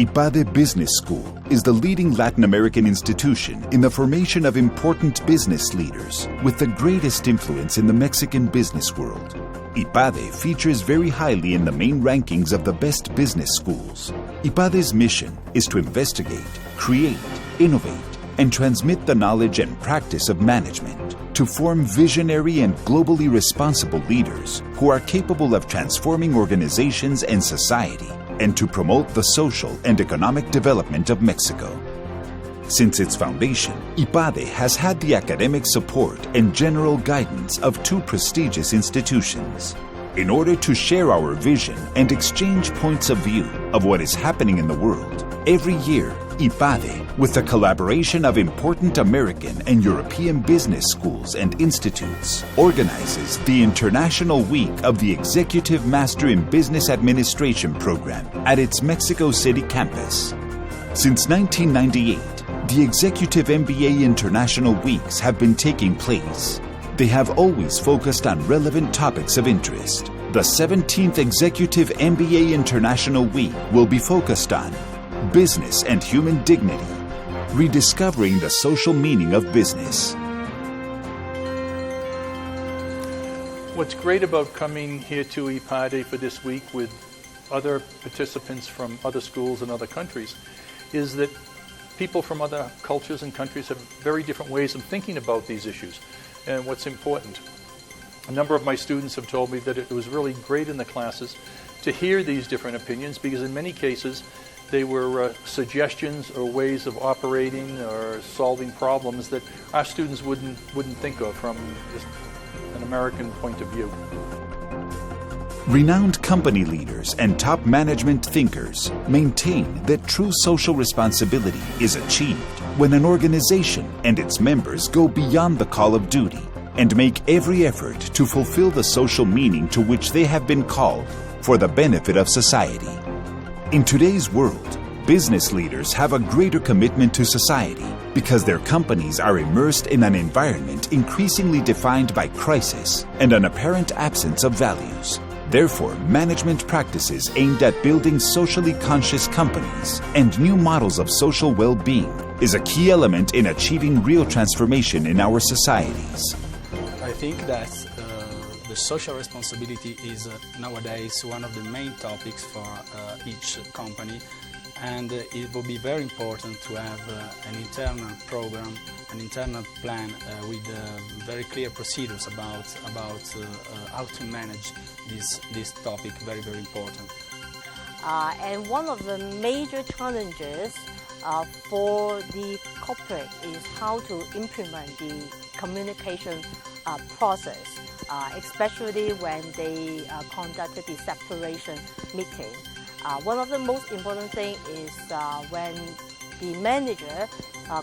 IPADE Business School is the leading Latin American institution in the formation of important business leaders with the greatest influence in the Mexican business world. IPADE features very highly in the main rankings of the best business schools. IPADE's mission is to investigate, create, innovate, and transmit the knowledge and practice of management to form visionary and globally responsible leaders who are capable of transforming organizations and society, and to promote the social and economic development of Mexico. Since its foundation, IPADE has had the academic support and general guidance of two prestigious institutions. In order to share our vision and exchange points of view of what is happening in the world, every year, IPADE, with the collaboration of important American and European business schools and institutes, organizes the International Week of the Executive Master in Business Administration program at its Mexico City campus. Since 1998, the Executive MBA International Weeks have been taking place. They have always focused on relevant topics of interest. The 17th Executive MBA International Week will be focused on business and human dignity, rediscovering the social meaning of business. What's great about coming here to IPADE for this week with other participants from other schools and other countries is that people from other cultures and countries have very different ways of thinking about these issues and what's important. A number of my students have told me that it was really great in the classes to hear these different opinions, because in many cases they were suggestions or ways of operating or solving problems that our students wouldn't think of from just an American point of view. Renowned company leaders and top management thinkers maintain that true social responsibility is achieved when an organization and its members go beyond the call of duty and make every effort to fulfill the social meaning to which they have been called for the benefit of society. In today's world, business leaders have a greater commitment to society because their companies are immersed in an environment increasingly defined by crisis and an apparent absence of values. Therefore, management practices aimed at building socially conscious companies and new models of social well-being is a key element in achieving real transformation in our societies. I think that the social responsibility is nowadays one of the main topics for each company, and it will be very important to have an internal program, an internal plan with very clear procedures about how to manage this topic. Very, very important. And one of the major challenges for the corporate is how to implement the communication process, especially when they conducted the separation meeting. One of the most important things is when the manager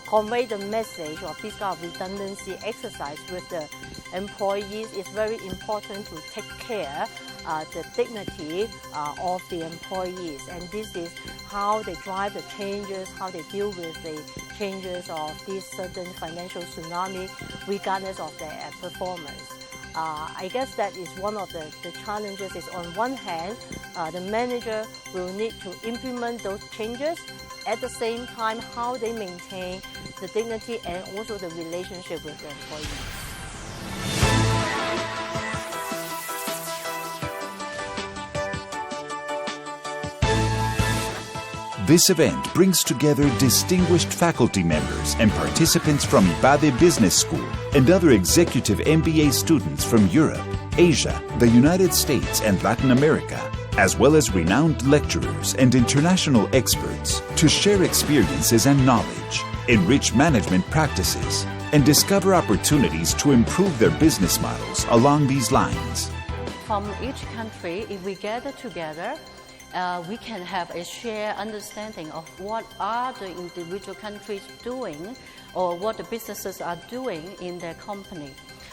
convey the message of this kind of redundancy exercise with the employees. It's very important to take care the dignity of the employees, and this is how they drive the changes, how they deal with the changes of this sudden financial tsunami regardless of their performance. I guess that is one of the challenges. Is on one hand, the manager will need to implement those changes. At the same time, how they maintain the dignity and also the relationship with the employees. This event brings together distinguished faculty members and participants from IPADE Business School and other executive MBA students from Europe, Asia, the United States, and Latin America, as well as renowned lecturers and international experts to share experiences and knowledge, enrich management practices, and discover opportunities to improve their business models along these lines. From each country, if we gather together, we can have a shared understanding of what are the individual countries doing or what the businesses are doing in their company.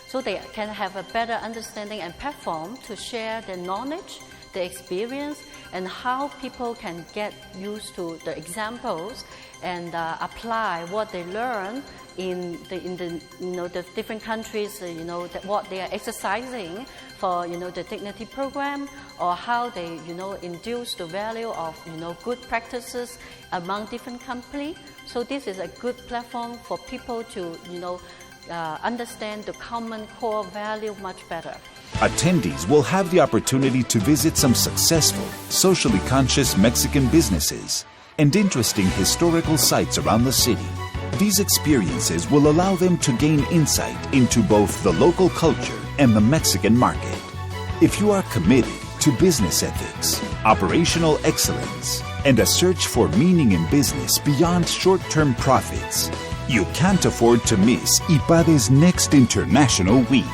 So they can have a better understanding and platform to share their knowledge, the experience and how people can get used to the examples and apply what they learn in the different countries, what they are exercising for the dignity program, or how they induce the value of good practices among different companies. So this is a good platform for people to understand the common core value much better. Attendees will have the opportunity to visit some successful, socially conscious Mexican businesses and interesting historical sites around the city. These experiences will allow them to gain insight into both the local culture and the Mexican market. If you are committed to business ethics, operational excellence, and a search for meaning in business beyond short-term profits, you can't afford to miss IPADE's next International Week.